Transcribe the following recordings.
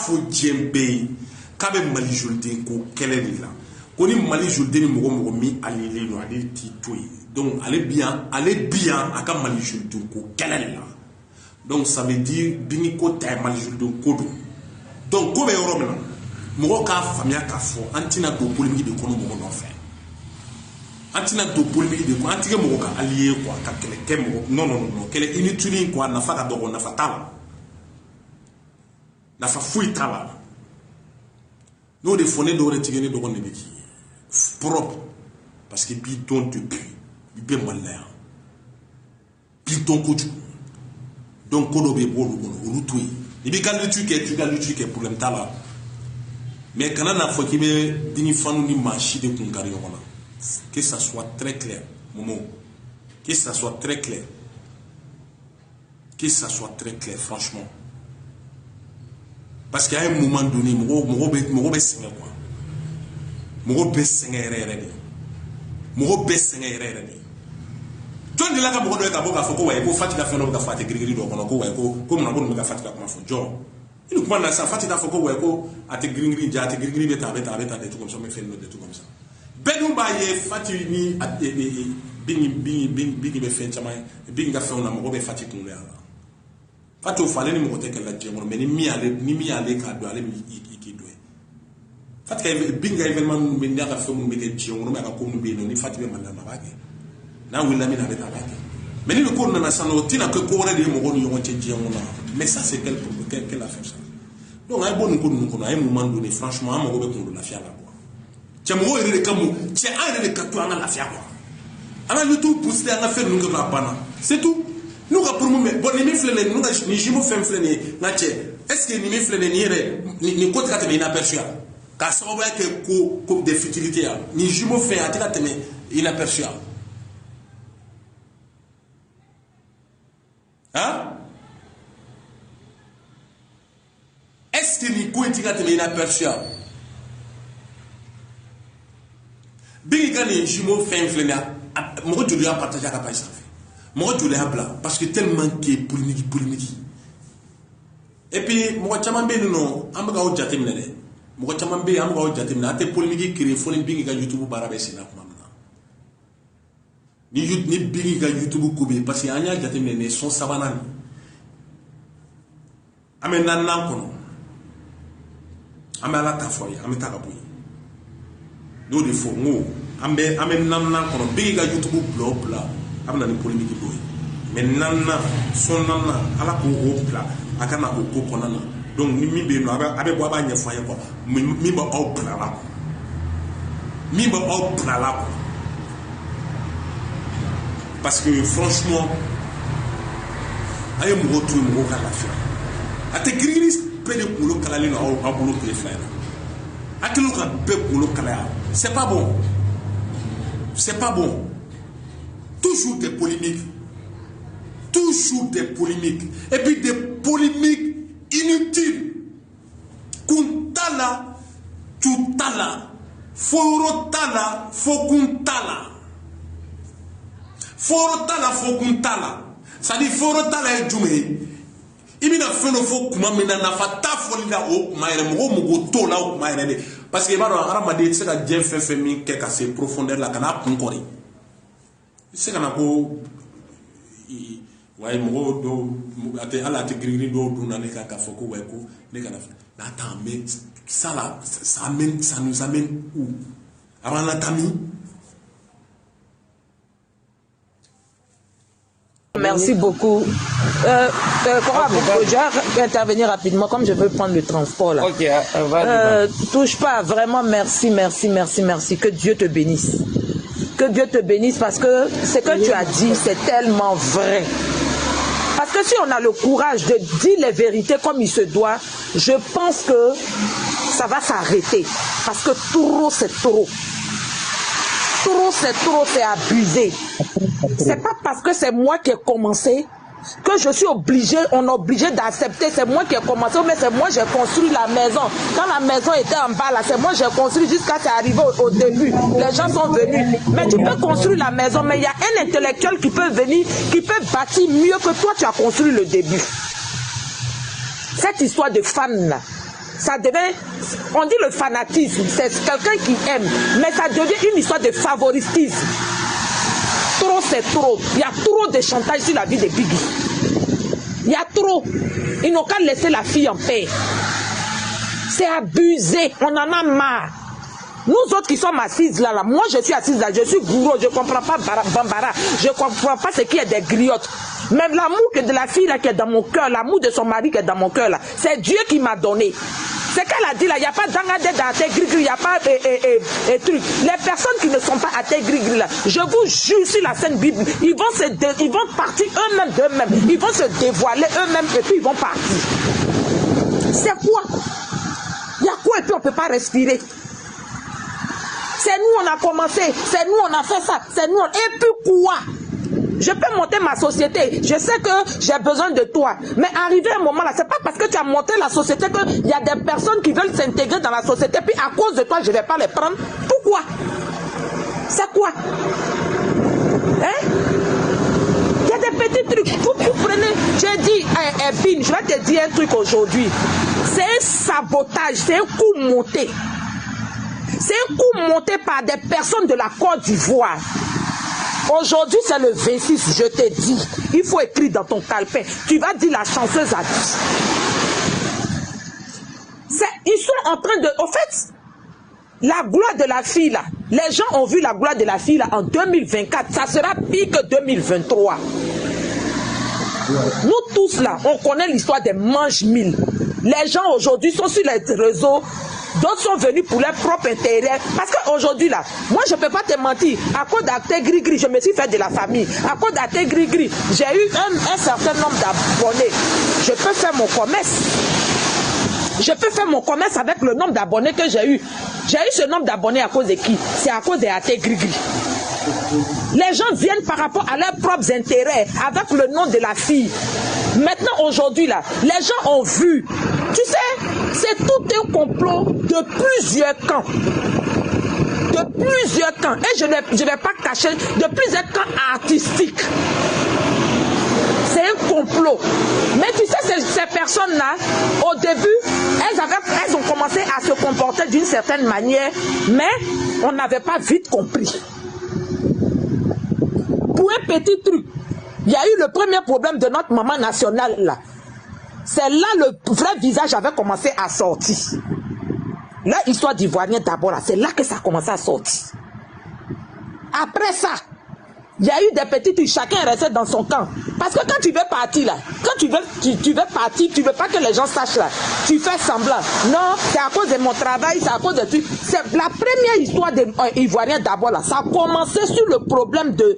fo djembe kabe mali jolden ko keleli la koni mali jolden mogo mi alele no ale titoy donc allez bien aka mali jolden ko keleli la donc ça veut dire bini ko tay mali jolden ko do donc ko be yoromna mogo ka famia ka fo antina do polémique de kono mogo no fait antina do polémique de ko antige mogo ka allié quoi ka kele kemo non kele inutile quoi na fa ka do na fa tala na fa fouille tala nous de fondé do retigene do ne biki propre parce que bidon depuis bi malaya bidon ko du donc ko do be bolu ko rutuyi ibi galu tu ke problème tala mais quand on a fait qu'il y ait des fans ni marché de Kungari, que ça soit très clair, Momo, que ça soit très clair, franchement. Parce qu'à un moment donné, Mogo Bessinga quoi, Mogo Bessinga RRD, Mogo Bessinga RRD. Toi, tu l'as Mogo de Kaboga Foko, et pour Fatika Feno Gafati Grigri, comme on a bon Fatika comme John. Il nous demande ça, Fatika Foko, Weko, à te gringri, à te gringri, des trucs comme ça, mais fait des trucs comme ça. Benouba ye Fatini, à Bing me fait Chamaï, Bing a fait un amour de Fatik Mouler. Fatou fallait me montrer qu'elle a dit, mais ni mi aller qu'à doit aller qui doit. Fatika Bing a événement, mais n'a pas fait mon métier, on m'a comme nous, ni Fatima Malamarak. Now we l'amène avec la vague. Mais le cours n'a pas noté que courir des mots n'y ont été dit. Mais ça, c'est quelle affaire ça. Donc, un bon coup, nous avons un moment donné, franchement, on va la fière là. Tiens, moi, il est comme tiens, un des quatre ans à la fière. Alors, YouTube, pousser à faire nous la banane. C'est tout. Nous, pour nous, bon, les miflés, nous, ni jimo femme flâner, est-ce que ni miflés, ni côté à te inaperçu? Car ça va être comme des futilités. Ni jimo fait à te inaperçu. Hein? Est-ce que Nico est inaperçu? Bigani jumeau fait influer. Moi, je lui ai partagé à la page. Moi, je lui ai appelé parce que tellement qui est polémique. Et puis, moi, je m'en vais non. Je m'en vais jater mine. Moi, je m'en vais jater mine. Ate polémique qui refole bingi ga YouTube barabe sina kuma na. Ni bingi ga YouTube kobe parce que anya jater mine son sabanani. Ame nan kono. Ame ala tafoya, ame takaboyi. Do de fo ngo ame nan kono bingi ga YouTube blog la. Ame na ni polémique boy. Mais nan son nan ala ko o pla akana o ko konana. Donc mi be no abe bo ba nya foye ko mi ba o pla la. Mi ba o pla la. Parce que franchement aye mo retour mo ka la fi. Ate grigris pe de kulo kala le no a bolo pe frère. Akelo ka be kulo kala. C'est pas bon. C'est pas bon. Toujours des polémiques. Toujours des polémiques. Et puis des polémiques inutiles. Kuntala, tutala, forotala, fokuntala. Forotala, fokuntala. Ça dit forotala et djumé. Ibina feno fo kuma mena na fata folida o maire mo to la o maire parce que baro aramade c'est ka dien fait min ke ka se profondeur la kana kunkori. C'est kana ko ouais mo do ate ala te grigri do na ne ka foko ouais ko ne kana attends mais ça là ça nous amène où avant la tami. Merci beaucoup. Je vais intervenir rapidement comme je veux prendre le transport là. Ok, touche pas, vraiment merci. Que Dieu te bénisse. Que Dieu te bénisse parce que ce que tu as dit, c'est tellement vrai. Parce que si on a le courage de dire les vérités comme il se doit, je pense que ça va s'arrêter. Parce que trop, c'est trop. Trop, c'est abusé. C'est pas parce que c'est moi qui ai commencé que je suis obligé, on est obligé d'accepter. C'est moi qui ai commencé, mais c'est moi qui ai construit la maison. Quand la maison était en bas là, c'est moi qui ai construit jusqu'à c'est arrivé au début. Les gens sont venus. Mais tu peux construire la maison, mais il y a un intellectuel qui peut venir, qui peut bâtir mieux que toi tu as construit le début. Cette histoire de fans là, ça devient, on dit le fanatisme, c'est quelqu'un qui aime, mais ça devient une histoire de favoritisme. Trop, c'est trop. Il y a trop de chantage sur la vie de Biggie. Il y a trop. Ils n'ont qu'à laisser la fille en paix. C'est abusé. On en a marre. Nous autres qui sommes assises là, moi je suis assise là, je suis gourou, je ne comprends pas Bambara, je ne comprends pas ce qui est des griottes. Même l'amour de la fille là qui est dans mon cœur, l'amour de son mari qui est dans mon cœur là, c'est Dieu qui m'a donné. C'est qu'elle a dit là, il n'y a pas d'engadé dans tes gris-gris, il n'y a pas truc. Les personnes qui ne sont pas à tes gris-gris là, je vous jure sur la Sainte Bible, ils vont partir eux-mêmes d'eux-mêmes, ils vont se dévoiler eux-mêmes et puis ils vont partir. C'est quoi? Il y a quoi et puis on ne peut pas respirer? C'est nous on a commencé, c'est nous on a fait ça, c'est nous et puis quoi? Je peux monter ma société, je sais que j'ai besoin de toi, mais arrivé un moment là, c'est pas parce que tu as monté la société qu'il y a des personnes qui veulent s'intégrer dans la société, puis à cause de toi je ne vais pas les prendre. Pourquoi? C'est quoi? Hein? Il y a des petits trucs, vous prenez, j'ai dit, Bin, je vais te dire un truc aujourd'hui, c'est un sabotage, c'est un coup monté. C'est un coup monté par des personnes de la Côte d'Ivoire. Aujourd'hui, c'est le 26, je te dis. Il faut écrire dans ton calepin. Tu vas dire la chanceuse a dit. Ils sont en train de... Au fait, la gloire de la fille, là, les gens ont vu la gloire de la fille là, en 2024. Ça sera pire que 2023. Nous tous, là, on connaît l'histoire des mange-mille. Les gens aujourd'hui sont sur les réseaux. D'autres sont venus pour leur propre intérêt. Parce qu'aujourd'hui, là, moi, je ne peux pas te mentir. À cause d'Arte Gris-Gris, je me suis fait de la famille. À cause d'Arte Gris-Gris, j'ai eu un certain nombre d'abonnés. Je peux faire mon commerce. Je peux faire mon commerce avec le nombre d'abonnés que j'ai eu. J'ai eu ce nombre d'abonnés à cause de qui? C'est à cause d'Arte Gris-Gris. Les gens viennent par rapport à leurs propres intérêts, avec le nom de la fille. Maintenant, aujourd'hui, là, les gens ont vu. Tu sais, c'est tout un complot de plusieurs camps. De plusieurs camps. Et je ne vais pas cacher, de plusieurs camps artistiques. C'est un complot. Mais tu sais, ces personnes-là, au début, elles ont commencé à se comporter d'une certaine manière, mais on n'avait pas vite compris. Pour un petit truc, il y a eu le premier problème de notre maman nationale là. C'est là le vrai visage avait commencé à sortir. Là, l'histoire d'Ivoirien d'abord là, c'est là que ça a commencé à sortir. Après ça, il y a eu des petits trucs, chacun est resté dans son camp. Parce que quand tu veux partir là, quand tu veux partir, tu veux pas que les gens sachent là. Tu fais semblant. Non, c'est à cause de mon travail, c'est à cause de tout. C'est la première histoire des Ivoiriens d'abord là. Ça a commencé sur le problème de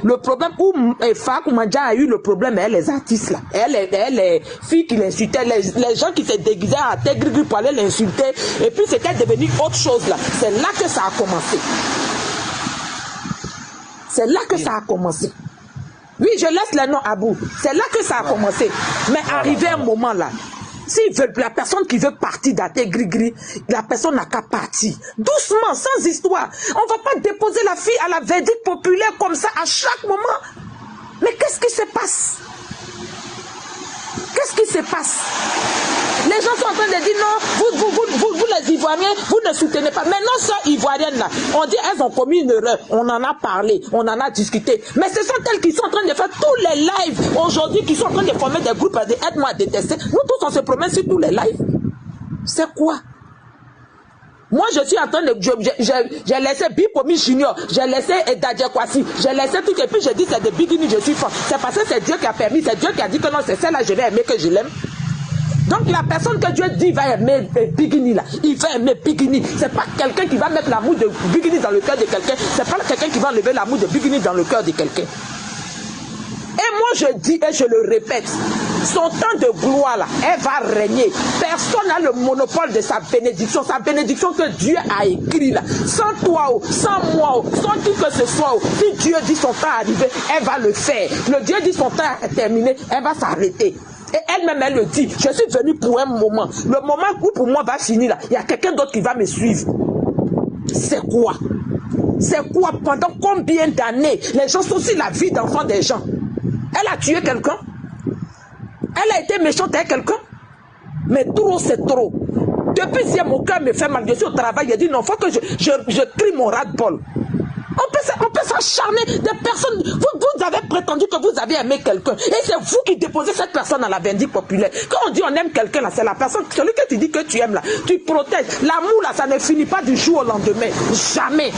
le problème où Fakou Mandja a eu le problème avec les artistes là. Elle les filles qui l'insultaient, les gens qui se déguisaient à tête gris pour aller l'insulter. Et puis c'était devenu autre chose là. C'est là que ça a commencé. C'est là que ça a commencé. Oui, je laisse les noms à bout. C'est là que ça a commencé. Mais arrivé un moment là, s'ils veulent, la personne qui veut partir d'Arte Gris-Gris, la personne n'a qu'à partir. Doucement, sans histoire. On ne va pas déposer la fille à la verdict populaire comme ça à chaque moment. Mais qu'est-ce qui se passe? Qu'est-ce qui se passe? Les gens sont en train de dire non, vous les Ivoiriens, vous ne soutenez pas. Mais non, sœurs ivoiriennes là, on dit elles ont commis une erreur. On en a parlé, on en a discuté. Mais ce sont elles qui sont en train de faire tous les lives aujourd'hui, qui sont en train de former des groupes à dire aide-moi à détester. Nous tous on se promène sur tous les lives. C'est quoi? Moi, je suis en train de... J'ai laissé Bipomi Junior, j'ai laissé Dadje Kwasi, j'ai laissé tout, et puis je dis c'est de Bigini, je suis fort. C'est parce que c'est Dieu qui a permis, c'est Dieu qui a dit que non, c'est celle-là, je vais aimer que je l'aime. Donc la personne que Dieu dit va aimer Bigini là, il va aimer Bigini. C'est pas quelqu'un qui va mettre l'amour de Bigini dans le cœur de quelqu'un, c'est pas quelqu'un qui va enlever l'amour de Bigini dans le cœur de quelqu'un. Et moi je dis et je le répète, son temps de gloire là, elle va régner. Personne n'a le monopole de sa bénédiction que Dieu a écrit là. Sans toi, sans moi, sans qui que ce soit, si Dieu dit son temps arrivé, elle va le faire. Le Dieu dit son temps est terminé, elle va s'arrêter. Et elle-même, elle le dit, je suis venue pour un moment. Le moment où pour moi va finir là, il y a quelqu'un d'autre qui va me suivre. C'est quoi? C'est quoi? Pendant combien d'années les gens sont sur la vie d'enfants des gens? Elle a tué quelqu'un? Elle a été méchante avec quelqu'un? Mais trop, c'est trop. Depuis hier, mon cœur me fait mal. Je suis au travail, il a dit non, il faut que je crie mon ras-de-bol. On peut s'acharner des personnes. Vous avez prétendu que vous avez aimé quelqu'un. Et c'est vous qui déposez cette personne à la vindicte populaire. Quand on dit on aime quelqu'un, là, c'est la personne, celui que tu dis que tu aimes, là, tu protèges. L'amour, là, ça ne finit pas du jour au lendemain. Jamais.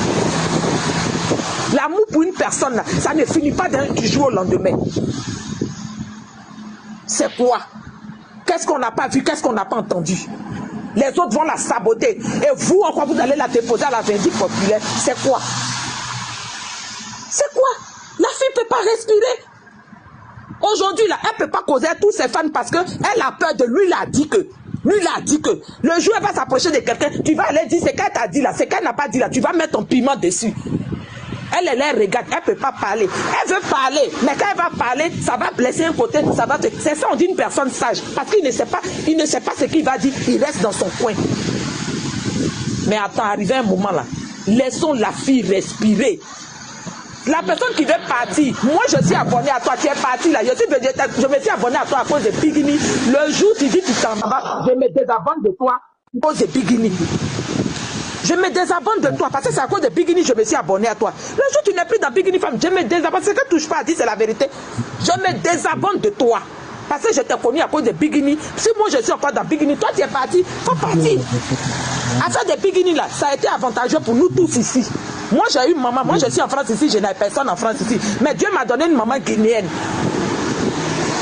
L'amour pour une personne, là, ça ne finit pas du jour au lendemain. C'est quoi? Qu'est-ce qu'on n'a pas vu? Qu'est-ce qu'on n'a pas entendu? Les autres vont la saboter. Et vous, encore, vous allez la déposer à la vindicte populaire. C'est quoi? C'est quoi? La fille ne peut pas respirer. Aujourd'hui, là, elle ne peut pas causer à tous ses fans parce qu'elle a peur de lui. Il a dit que. Lui, il a dit que. Le jour, elle va s'approcher de quelqu'un. Tu vas aller dire ce qu'elle t'a dit là. Ce qu'elle n'a pas dit là. Tu vas mettre ton piment dessus. Elle regarde. Elle ne peut pas parler. Elle veut parler. Mais quand elle va parler, ça va blesser un côté. C'est ça, on dit une personne sage. Parce qu'il ne sait pas ce qu'il va dire. Il reste dans son coin. Mais attends, arrivé un moment là. Laissons la fille respirer. La personne qui veut partir, moi je suis abonné à toi, tu es parti là, je me suis abonné à toi à cause de Bigini. Le jour tu dis tu t'en vas, je me désabonne de toi à cause de Bigini. Je me désabonne de toi parce que c'est à cause de Bigini je me suis abonné à toi. Le jour tu n'es plus dans Bigini femme, je me désabonne. Ce que touche pas à dire c'est la vérité. Je me désabonne de toi. Parce que je t'ai connu à cause de Bigini. Si moi je suis encore dans Bigini, toi tu es parti, faut partir. Affaire de Bigini là, ça a été avantageux pour nous tous ici. Moi j'ai eu maman, moi je suis en France ici, je n'ai personne en France ici. Mais Dieu m'a donné une maman guinéenne.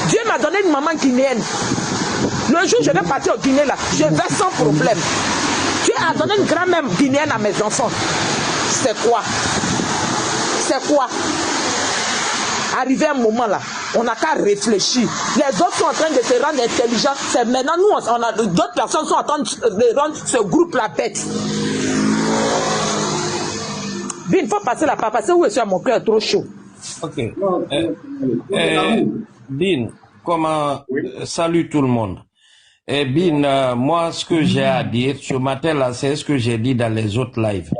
Dieu m'a donné une maman guinéenne. Le jour où je vais partir au Guinée là, je vais sans problème. Dieu a donné une grand-mère guinéenne à mes enfants. C'est quoi? C'est quoi? Arrivé un moment là, on n'a qu'à réfléchir. Les autres sont en train de se rendre intelligents. C'est maintenant nous, d'autres personnes sont en train de rendre ce groupe-là bête. Bin, il faut passer la part, parce que où est-ce que mon cœur est trop chaud. Ok. Bin, comment salut tout le monde. Bin, moi, ce que j'ai à dire, ce matin-là, c'est ce que j'ai dit dans les autres lives.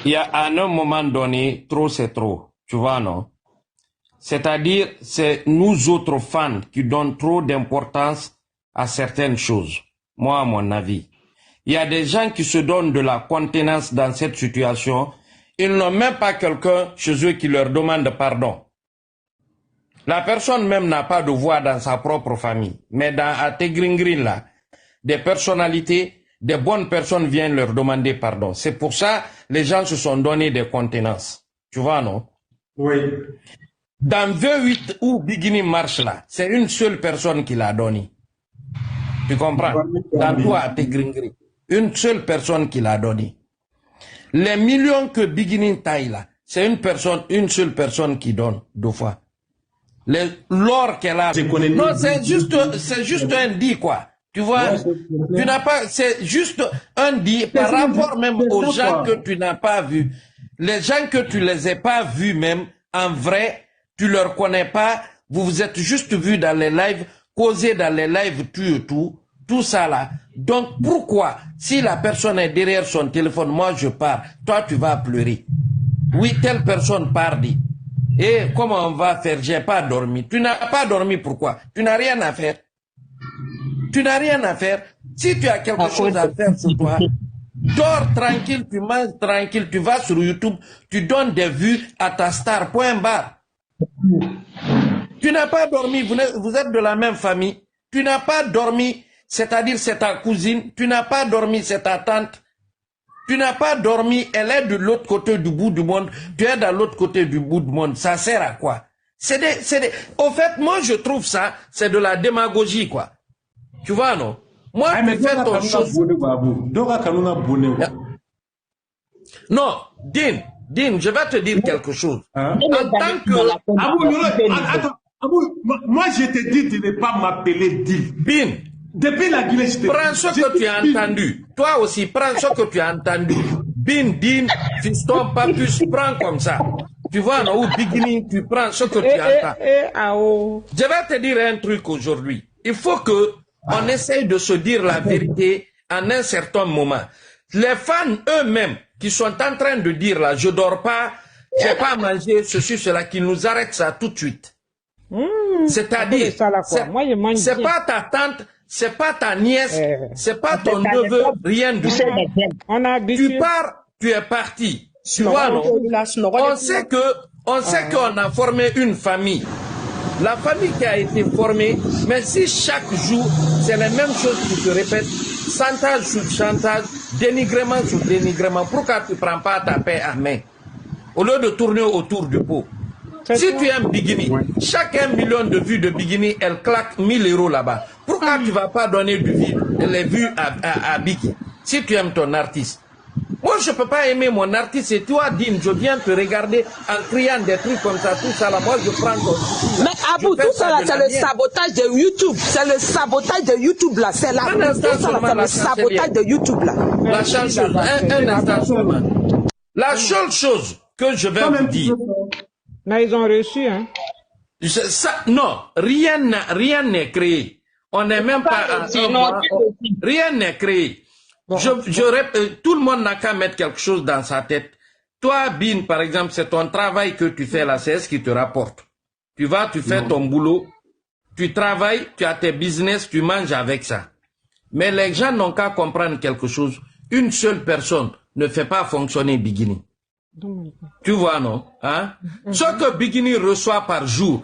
Il y a à un moment donné, trop c'est trop. Tu vois, non? C'est-à-dire, c'est nous autres fans qui donnent trop d'importance à certaines choses. Moi, à mon avis. Il y a des gens qui se donnent de la contenance dans cette situation. Ils n'ont même pas quelqu'un chez eux qui leur demande pardon. La personne même n'a pas de voix dans sa propre famille. Mais dans Ategringrin, là, des personnalités, des bonnes personnes viennent leur demander pardon. C'est pour ça que les gens se sont donné des contenances. Tu vois, non? Oui. Dans V8 où Bigini marche là, c'est une seule personne qui l'a donné. Tu comprends? Dans toi, Ategringrin. Une seule personne qui l'a donné. Les millions que Bigini taille là, c'est une seule personne qui donne deux fois. L'or qu'elle a. Non, c'est juste un dit quoi. Tu vois, tu n'as pas, c'est juste un dit par rapport même aux gens que tu n'as pas vus. Les gens que tu les as pas vus même, en vrai, tu leur connais pas, vous vous êtes juste vus dans les lives, causés dans les lives, tout ça là. Donc pourquoi, si la personne est derrière son téléphone, moi je pars, toi tu vas pleurer. Oui, telle personne part dit. Et comment on va faire? J'ai pas dormi. Tu n'as pas dormi, pourquoi? Tu n'as rien à faire. Tu n'as rien à faire. Si tu as quelque chose à faire sur toi, dors tranquille, tu manges tranquille, tu vas sur YouTube, tu donnes des vues à ta star, point barre. Tu n'as pas dormi, vous êtes de la même famille. Tu n'as pas dormi, c'est-à-dire c'est ta cousine. Tu n'as pas dormi, c'est ta tante. Tu n'as pas dormi, elle est de l'autre côté du bout du monde. Tu es dans l'autre côté du bout du monde. Ça sert à quoi? Au fait, moi je trouve ça, c'est de la démagogie, quoi. Tu vois, non? Moi, tu fais ton chose. Non, Din, je vais te dire quelque chose. En tant que... Attends, moi je te dis de ne pas m'appeler Din. Depuis la Guinée, je te prends ce que tu as entendu. Toi aussi, prends ce que tu as entendu. Din, fiston, papus, prends comme ça. Tu vois, non, ou beginning, tu prends ce que tu entends. Je vais te dire un truc aujourd'hui. Il faut que on essaye de se dire la vérité en un certain moment. Les fans eux-mêmes qui sont en train de dire là, je dors pas, j'ai pas mangé, ceci, cela, qui nous arrête ça tout de suite. C'est-à-dire, c'est pas ta tante, c'est pas ta nièce, c'est pas ton neveu, rien du tout. On a Tu pars, tu es parti. Tu vois, non? On sait qu'on a formé une famille. La famille qui a été formée, mais si chaque jour, c'est les mêmes choses qui se répètent, chantage sur chantage, dénigrement sur dénigrement, pourquoi tu ne prends pas ta paix à main au lieu de tourner autour du pot? Si tu aimes Bigini, chaque 1 million de vues de Bigini, elle claque 1000 € là-bas. Pourquoi tu ne vas pas donner les vues à Biggie si tu aimes ton artiste? Moi, je ne peux pas aimer mon artiste et toi, Dine, je viens te regarder en criant des trucs comme ça, tout ça là. Moi, je prends ton... Mais Abou, tout ça là, c'est le sabotage de YouTube. C'est le sabotage de YouTube là. C'est la... le sabotage de YouTube là. La seule chose, un instant seulement. La seule chose que je vais vous dire... Mais ils ont reçu, hein. Non, rien n'est créé. On n'est même pas... Rien n'est créé. Tout le monde n'a qu'à mettre quelque chose dans sa tête. Toi, Bin, par exemple, c'est ton travail que tu fais là, c'est ce qui te rapporte. Tu vas, tu fais ton boulot, tu travailles, tu as tes business, tu manges avec ça. Mais les gens n'ont qu'à comprendre quelque chose. Une seule personne ne fait pas fonctionner Bigini. Tu vois, non? Hein? Ce que Bigini reçoit par jour,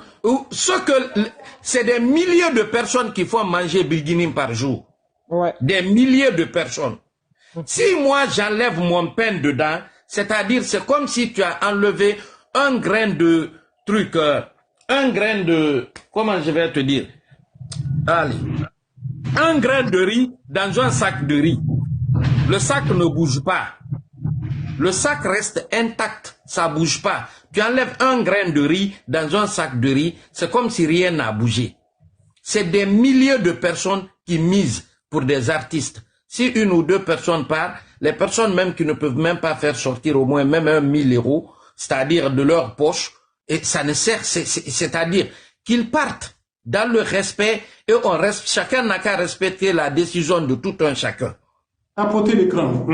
c'est des milliers de personnes qui font manger Bigini par jour. Ouais. Des milliers de personnes. Si moi j'enlève mon pain dedans, c'est-à-dire c'est comme si tu as enlevé un grain de truc, un grain de, comment je vais te dire? Allez. Un grain de riz dans un sac de riz. Le sac ne bouge pas. Le sac reste intact, ça bouge pas. Tu enlèves un grain de riz dans un sac de riz, c'est comme si rien n'a bougé. C'est des milliers de personnes qui misent pour des artistes. Si une ou deux personnes partent, les personnes même qui ne peuvent même pas faire sortir au moins même 1 000 €, c'est-à-dire de leur poche, et ça ne sert, c'est-à-dire qu'ils partent dans le respect et chacun n'a qu'à respecter la décision de tout un chacun. Apporter l'écran.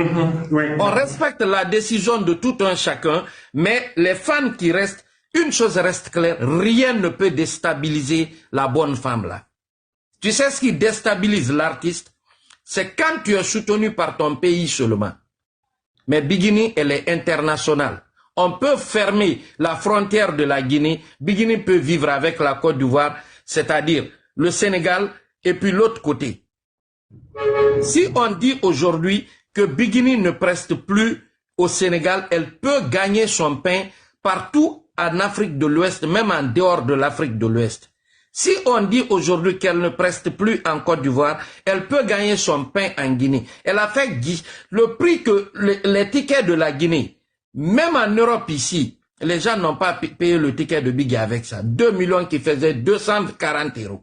On respecte la décision de tout un chacun, mais les fans qui restent, une chose reste claire, rien ne peut déstabiliser la bonne femme là. Tu sais ce qui déstabilise l'artiste? C'est quand tu es soutenu par ton pays seulement. Mais Bigini, elle est internationale. On peut fermer la frontière de la Guinée. Bigini peut vivre avec la Côte d'Ivoire, c'est-à-dire le Sénégal et puis l'autre côté. Si on dit aujourd'hui que Bigini ne preste plus au Sénégal, elle peut gagner son pain partout en Afrique de l'Ouest, même en dehors de l'Afrique de l'Ouest. Si on dit aujourd'hui qu'elle ne preste plus en Côte d'Ivoire, elle peut gagner son pain en Guinée. Elle a fait le prix que les tickets de la Guinée, même en Europe ici, les gens n'ont pas payé le ticket de Biggie avec ça. 2 millions qui faisaient 240 €.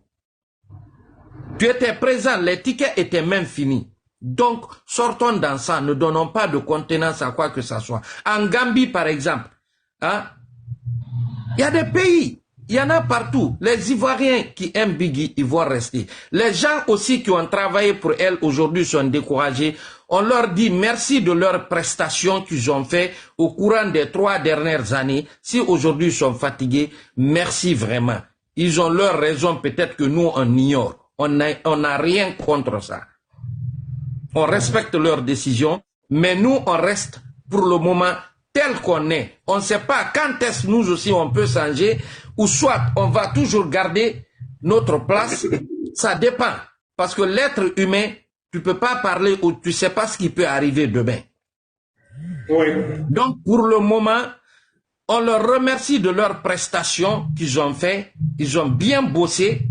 Tu étais présent, les tickets étaient même finis. Donc, sortons dans ça, ne donnons pas de contenance à quoi que ce soit. En Gambie, par exemple, hein, il y a des pays, il y en a partout. Les Ivoiriens qui aiment Biggie, ils vont rester. Les gens aussi qui ont travaillé pour elle aujourd'hui sont découragés. On leur dit merci de leurs prestations qu'ils ont fait au courant des 3 dernières années. Si aujourd'hui ils sont fatigués, merci vraiment. Ils ont leurs raisons, peut-être que nous on ignore. On n'a rien contre ça. On respecte leurs décisions, mais nous on reste pour le moment tel qu'on est. On ne sait pas quand est-ce nous aussi on peut changer, ou soit on va toujours garder notre place. Ça dépend. Parce que l'être humain, tu ne peux pas parler ou tu ne sais pas ce qui peut arriver demain. Oui. Donc pour le moment, on leur remercie de leurs prestations qu'ils ont fait. Ils ont bien bossé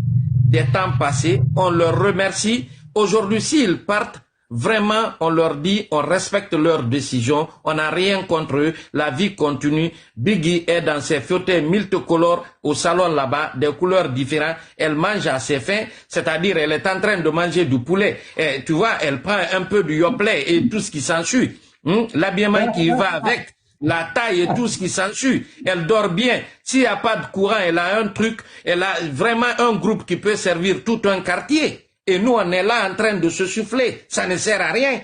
des temps passés. On leur remercie. Aujourd'hui, s'ils partent, vraiment, on leur dit, on respecte leurs décisions, on n'a rien contre eux, la vie continue. Biggie est dans ses fauteuils multicolores au salon là-bas, des couleurs différentes, elle mange à ses fins, c'est-à-dire elle est en train de manger du poulet, et tu vois, elle prend un peu du yoplait et tout ce qui s'ensuit, l'habillement qui va avec, la taille et tout ce qui s'ensuit, elle dort bien. S'il n'y a pas de courant, elle a un truc, elle a vraiment un groupe qui peut servir tout un quartier. Et nous, on est là en train de se souffler. Ça ne sert à rien.